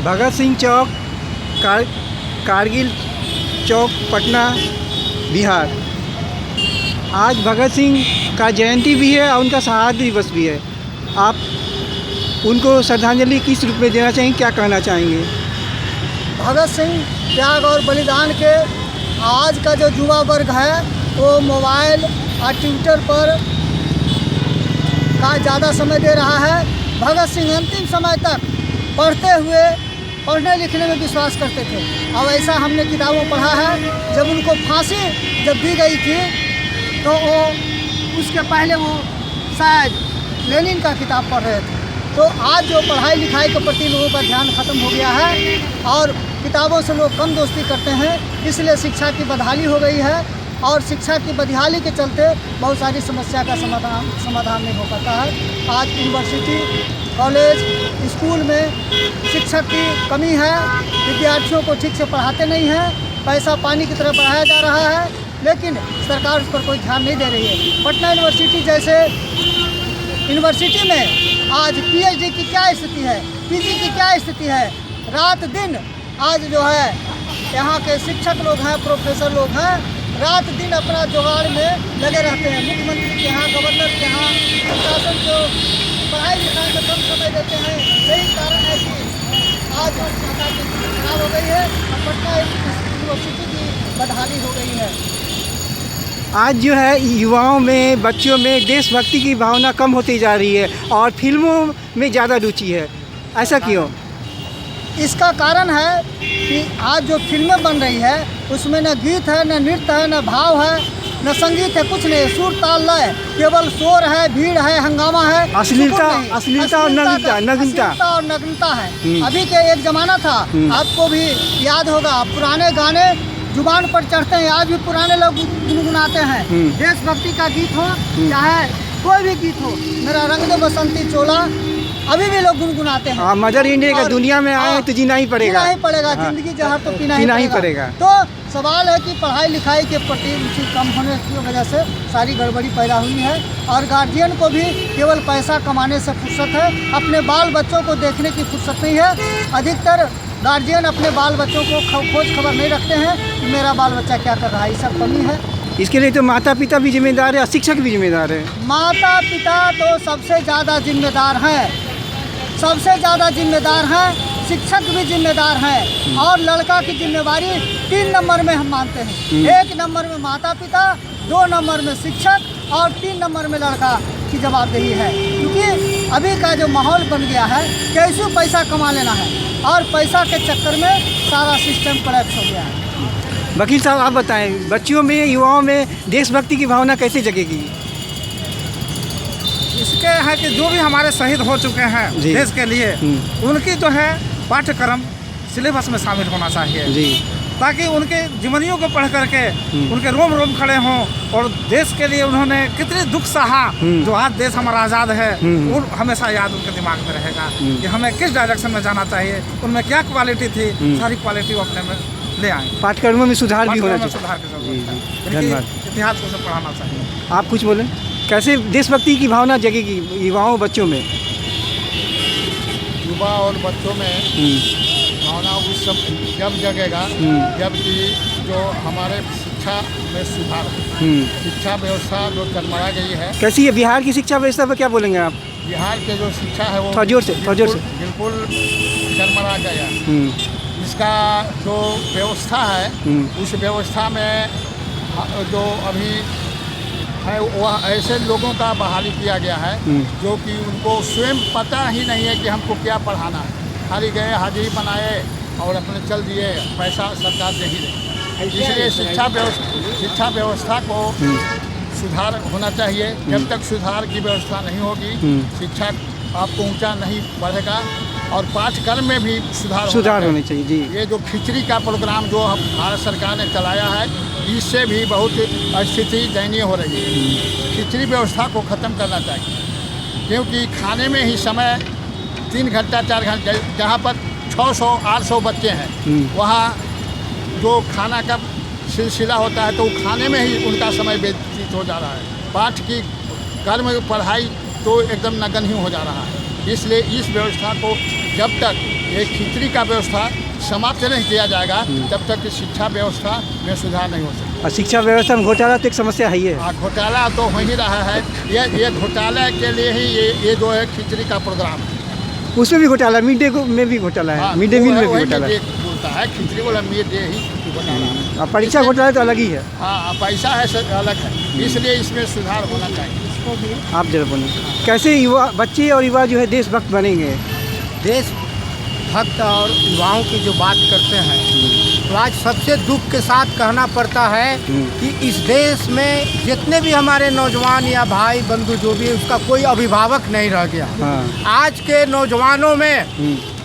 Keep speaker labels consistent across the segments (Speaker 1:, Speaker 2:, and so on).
Speaker 1: भगत सिंह चौक, कारगिल चौक, पटना, बिहार। आज भगत सिंह का जयंती भी है और उनका शहादत दिवस भी है। आप उनको श्रद्धांजलि किस रूप में देना चाहेंगे, क्या कहना चाहेंगे?
Speaker 2: भगत सिंह त्याग और बलिदान के आज का जो युवा वर्ग है वो मोबाइल और ट्विटर पर का ज़्यादा समय दे रहा है। भगत सिंह अंतिम समय तक पढ़ने लिखने में विश्वास करते थे। अब ऐसा हमने किताबों पढ़ा है, जब उनको फांसी जब दी गई थी तो वो उसके पहले वो शायद लेनिन का किताब पढ़ रहे थे। तो आज जो पढ़ाई लिखाई के प्रति लोगों का ध्यान खत्म हो गया है और किताबों से लोग कम दोस्ती करते हैं, इसलिए शिक्षा की बदहाली हो गई है और शिक्षा की बदहाली के चलते बहुत सारी समस्या का समाधान नहीं हो पाता है। आज यूनिवर्सिटी, कॉलेज, स्कूल में शिक्षक की कमी है, विद्यार्थियों को ठीक से पढ़ाते नहीं हैं, पैसा पानी की तरह बढ़ाया जा रहा है, लेकिन सरकार उस पर कोई ध्यान नहीं दे रही है। पटना यूनिवर्सिटी जैसे यूनिवर्सिटी में आज पीएचडी की क्या स्थिति है, पीजी की क्या स्थिति है। रात दिन आज जो है यहाँ के शिक्षक लोग हैं, प्रोफेसर लोग हैं, रात दिन अपना जुगाड़ में लगे रहते हैं। मुख्यमंत्री के यहाँ, गवर्नर के यहाँ, प्रशासन को पढ़ाई लिखाई में कम समय देते हैं। यही कारण है कि आज सरकार की स्थिति खराब हो गई है और पटना यूनिवर्सिटी की बदहाली हो गई है।
Speaker 1: आज जो है युवाओं में, बच्चों में देशभक्ति की भावना कम होती जा रही है और फिल्मों में ज़्यादा रुचि है, ऐसा क्यों?
Speaker 2: इसका कारण है कि आज जो फिल्में बन रही है उसमें न गीत है, न नृत्य है, न भाव है, न संगीत है, कुछ नहीं। सुर ताल लय, केवल शोर है, भीड़ है, हंगामा है,
Speaker 1: अश्लीलता और
Speaker 2: नग्नता है। अभी के एक जमाना था, आपको भी याद होगा, पुराने गाने जुबान पर चढ़ते हैं, आज भी पुराने लोग गुनगुनाते हैं। देशभक्ति का गीत हो चाहे कोई भी गीत हो, मेरा रंग दे बसंती चोला, अभी भी लोग गुनगुनाते हैं।
Speaker 1: मदर इंडिया का दुनिया में आए तो जीना ही पड़ेगा,
Speaker 2: जिंदगी जहाँ तो पीना ही पड़ेगा। तो सवाल है कि पढ़ाई लिखाई के प्रति रुचि कम होने की वजह से सारी गड़बड़ी पैदा हुई है और गार्जियन को भी केवल पैसा कमाने से फुर्सत है, अपने बाल बच्चों को देखने की फुर्सत नहीं है। अधिकतर गार्जियन अपने बाल बच्चों को खोज खबर नहीं रखते हैं कि मेरा बाल बच्चा क्या कर रहा है, ये सब कमी है।
Speaker 1: इसके लिए तो माता पिता भी जिम्मेदार है और शिक्षक भी जिम्मेदार है।
Speaker 2: माता पिता तो सबसे ज़्यादा जिम्मेदार हैं, सबसे ज़्यादा जिम्मेदार हैं, शिक्षक भी जिम्मेदार हैं और लड़का की जिम्मेवारी 3 नंबर में हम मानते हैं। 1 नंबर में माता पिता, 2 नंबर में शिक्षक और 3 नंबर में लड़का की जवाबदेही है। क्योंकि अभी का जो माहौल बन गया है, कैसे पैसा कमा लेना है और पैसा के चक्कर में सारा सिस्टम कोलैप्स हो गया है।
Speaker 1: वकील साहब आप बताएं, बच्चियों में, युवाओं में देशभक्ति की भावना कैसे जगेगी?
Speaker 3: इसके है कि जो भी हमारे शहीद हो चुके हैं देश के लिए, उनकी जो है पाठ्यक्रम सिलेबस में शामिल होना चाहिए जी, ताकि उनके जीवनियों को पढ़ करके उनके रोम रोम खड़े हों और देश के लिए उन्होंने कितनी दुख सहा, जो आज देश हमारा आज़ाद है, वो हमेशा याद उनके दिमाग में रहेगा कि हमें किस डायरेक्शन में जाना चाहिए, उनमें क्या क्वालिटी थी, सारी क्वालिटी वो अपने में ले आए।
Speaker 1: पाठ्यक्रमों में सुधार भी होना चाहिए।
Speaker 3: सुधार की जरूरत है, धन्यवाद। इतिहास को पढ़ाना चाहिए।
Speaker 1: आप कुछ बोलें, कैसे देशभक्ति की भावना जगेगी युवाओं बच्चों में?
Speaker 4: युवा और बच्चों में भावना उस सब जब जगेगा जबकि जो हमारे शिक्षा में सुधार, शिक्षा व्यवस्था जो चरमरा गई है।
Speaker 1: कैसी है बिहार की शिक्षा व्यवस्था पर, क्या बोलेंगे आप?
Speaker 4: बिहार के जो शिक्षा है वो
Speaker 1: थोड़ा जोर से
Speaker 4: बिल्कुल चरमरा गया। इसका जो व्यवस्था है उस व्यवस्था में जो अभी है वह ऐसे लोगों का बहाली किया गया है जो कि उनको स्वयं पता ही नहीं है कि हमको क्या पढ़ाना है। खाली गए, हाजिरी बनाए और अपने चल दिए, पैसा सरकार दे ही रही। इसलिए शिक्षा व्यवस्था को सुधार होना चाहिए। जब तक सुधार की व्यवस्था नहीं होगी, शिक्षा आपको ऊंचा नहीं बढ़ेगा और पाठ्यक्रम में भी सुधार
Speaker 1: होना चाहिए जी।
Speaker 4: ये जो खिचड़ी का प्रोग्राम जो भारत सरकार ने चलाया है, इससे भी बहुत स्थिति दयनीय हो रही है। खिचड़ी व्यवस्था को ख़त्म करना चाहिए, क्योंकि खाने में ही समय 3 घंटा 4 घंटे, जहाँ पर 600-800 बच्चे हैं, वहाँ जो खाना का सिलसिला होता है तो खाने में ही उनका समय व्यतीत हो जा रहा है। पाठ की कर्म पढ़ाई तो एकदम नगण्य हो जा रहा है। इसलिए इस व्यवस्था को जब तक ये खिचड़ी का व्यवस्था समाप्त नहीं किया जाएगा तब तक कि शिक्षा व्यवस्था में सुधार नहीं हो सकता।
Speaker 1: और शिक्षा व्यवस्था में घोटाला तो एक समस्या है ही है।
Speaker 4: हाँ, घोटाला तो हो ही रहा है। ये घोटाला के लिए ही ये जो है खिचड़ी का प्रोग्राम है।
Speaker 1: उसमें भी घोटाला, मिड डे में भी घोटाला है।
Speaker 4: हाँ,
Speaker 1: मिड डे मील में भी घोटाला है।
Speaker 4: बोलता है खिचड़ी वाला मिड डे ही घोटाला है।
Speaker 1: और परीक्षा घोटाला तो अलग ही है।
Speaker 4: हाँ, पैसा है अलग है, इसलिए इसमें सुधार होना चाहिए।
Speaker 1: आप जरा बोलें, कैसे युवा, बच्चे और युवा जो है देशभक्त बनेंगे?
Speaker 5: देशभक्त और युवाओं की जो बात करते हैं तो आज सबसे दुख के साथ कहना पड़ता है कि इस देश में जितने भी हमारे नौजवान या भाई बंधु जो भी है उसका कोई अभिभावक नहीं रह गया।
Speaker 1: हाँ।
Speaker 5: आज के नौजवानों में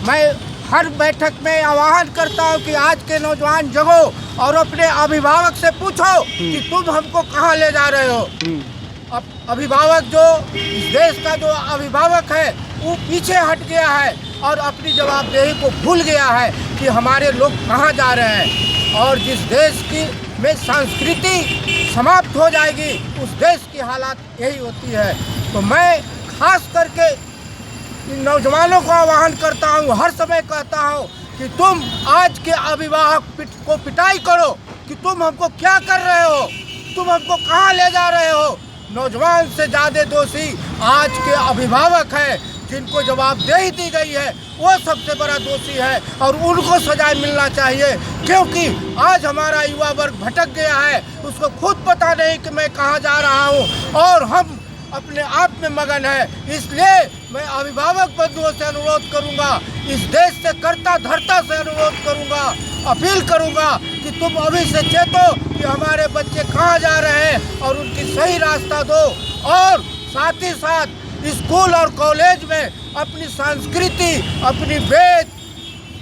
Speaker 5: मैं हर बैठक में आह्वान करता हूं कि आज के नौजवान जगो और अपने अभिभावक से पूछो कि तुम हमको कहाँ ले जा रहे हो। अभिभावक जो इस देश का जो अभिभावक है वो पीछे हट गया है और अपनी जवाबदेही को भूल गया है कि हमारे लोग कहाँ जा रहे हैं। और जिस देश की में संस्कृति समाप्त हो जाएगी उस देश की हालात यही होती है। तो मैं खास करके इन नौजवानों को आह्वान करता हूँ, हर समय कहता हूँ कि तुम आज के अभिभावक को पिटाई करो कि तुम हमको क्या कर रहे हो, तुम हमको कहाँ ले जा रहे हो। नौजवान से ज़्यादा दोषी आज के अभिभावक हैं जिनको जवाबदेही दी गई है, वो सबसे बड़ा दोषी है और उनको सजा मिलना चाहिए। क्योंकि आज हमारा युवा वर्ग भटक गया है, उसको खुद पता नहीं कि मैं कहाँ जा रहा हूँ और हम अपने आप में मगन है। इसलिए मैं अभिभावक बंधुओं से अनुरोध करूंगा, इस देश से करता धरता से अनुरोध करूंगा, अपील करूंगा कि तुम अभी से चेतो कि हमारे बच्चे कहाँ जा रहे हैं और उनकी सही रास्ता दो। और साथ ही साथ स्कूल और कॉलेज में अपनी संस्कृति, अपनी वेद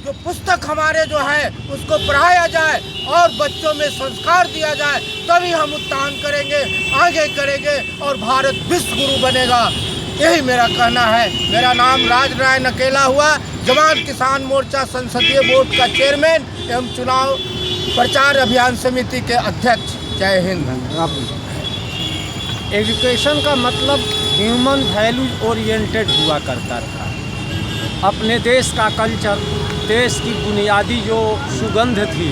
Speaker 5: जो पुस्तक हमारे जो है उसको पढ़ाया जाए और बच्चों में संस्कार दिया जाए, तभी हम उत्थान करेंगे, आगे करेंगे और भारत विश्व गुरु बनेगा। यही मेरा कहना है। मेरा नाम राज नारायण अकेला हुआ, जवान किसान मोर्चा संसदीय बोर्ड का चेयरमैन एवं चुनाव प्रचार अभियान समिति के अध्यक्ष। जय हिंद।
Speaker 6: एजुकेशन का मतलब ह्यूमन वैल्यूज ओरिएंटेड हुआ करता था। अपने देश का कल्चर, देश की बुनियादी जो सुगंध थी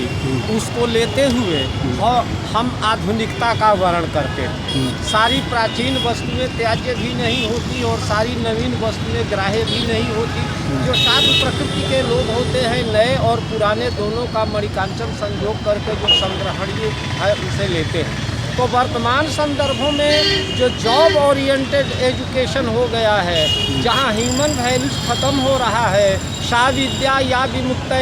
Speaker 6: उसको लेते हुए और हम आधुनिकता का वर्ण करते थे। सारी प्राचीन वस्तुएं त्याज्य भी नहीं होती और सारी नवीन वस्तुएं ग्राह्य भी नहीं होती। जो साधु प्रकृति के लोग होते हैं, नए और पुराने दोनों का मणिकांचन संयोग करके जो संग्रहणीय है उसे लेते हैं। तो वर्तमान संदर्भों में जो जॉब ओरिएंटेड एजुकेशन हो गया है, जहां ह्यूमन वैल्यूज खत्म हो रहा है, सा विद्या या विमुक्त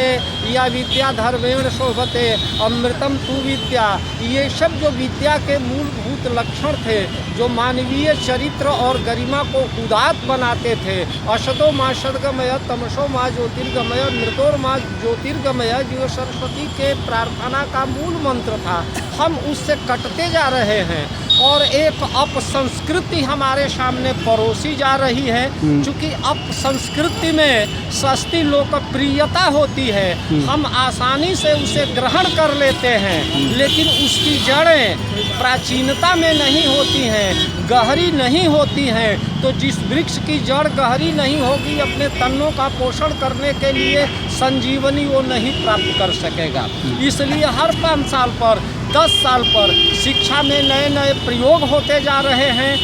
Speaker 6: या विद्या धर्मेण शोभते अमृतम तु विद्या, ये सब जो विद्या के मूलभूत लक्षण थे, जो मानवीय चरित्र और गरिमा को उदात्त बनाते थे, असतो माँ सद्गमय तमसो माँ ज्योतिर्गमय मृतोर माँ ज्योतिर्गमय, जो सरस्वती के प्रार्थना का मूल मंत्र था, हम उससे कटते जा रहे हैं और एक अपसंस्कृति हमारे सामने परोसी जा रही है। चूँकि अपसंस्कृति में सस्ती लोकप्रियता होती है, हम आसानी से उसे ग्रहण कर लेते हैं, लेकिन उसकी जड़ें प्राचीनता में नहीं होती हैं, गहरी नहीं होती हैं। तो जिस वृक्ष की जड़ गहरी नहीं होगी, अपने तनों का पोषण करने के लिए संजीवनी वो नहीं प्राप्त कर सकेगा। इसलिए हर 5 साल पर 10 साल पर शिक्षा में नए नए प्रयोग होते जा रहे हैं।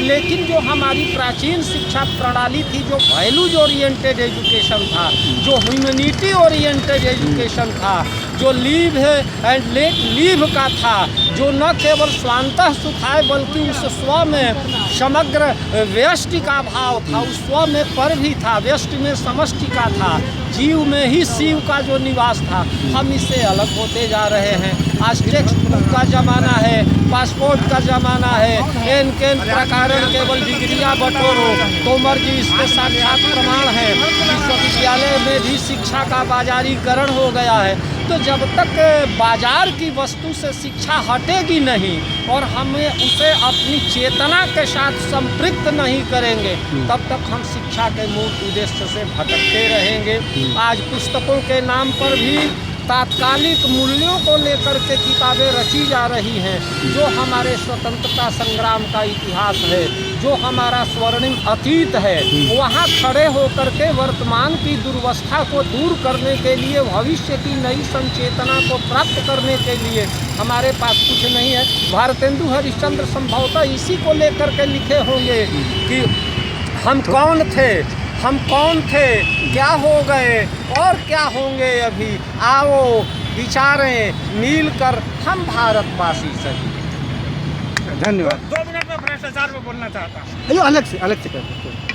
Speaker 6: लेकिन जो हमारी प्राचीन शिक्षा प्रणाली थी, जो वैल्यूज ओरिएंटेड एजुकेशन था, जो ह्यूमैनिटी ओरिएंटेड एजुकेशन था, जो लीव एंड लेट लीव का था, जो न केवल स्वांतः सुखाए बल्कि उस स्व में समग्र व्यष्टि का भाव था, उस स्व में पर भी था, व्यष्टि में समष्टि का था, जीव में ही शिव का जो निवास था, हम इससे अलग होते जा रहे हैं। आज टेक्स्ट बुक का ज़माना है, पासपोर्ट का ज़माना है, एन केन प्रकारण केवल डिग्रियाँ बटोरो, तोमर जी इसके साक्षात प्रमाण हैं। विश्वविद्यालय में भी शिक्षा का बाजारीकरण हो गया है। तो जब तक बाजार की वस्तु से शिक्षा हटेगी नहीं और हमें उसे अपनी चेतना के साथ संपृक्त नहीं करेंगे, तब तक हम शिक्षा के मूल उद्देश्य से भटकते रहेंगे। आज पुस्तकों के नाम पर भी तात्कालिक मूल्यों को लेकर के किताबें रची जा रही हैं, जो हमारे स्वतंत्रता संग्राम का इतिहास है, जो हमारा स्वर्णिम अतीत है, वहाँ खड़े होकर के वर्तमान की दुर्वस्था को दूर करने के लिए, भविष्य की नई संचेतना को प्राप्त करने के लिए हमारे पास कुछ नहीं है। भारतेंदु हरिश्चंद्र संभवतः इसी को लेकर के लिखे होंगे कि हम कौन थे, क्या हो गए और क्या होंगे अभी, आओ विचारें मिल कर हम भारतवासी सही।
Speaker 1: धन्यवाद।
Speaker 3: 2 मिनट में भ्रष्टाचार पे बोलना चाहता हूँ।
Speaker 1: अयो अलग से कर दो।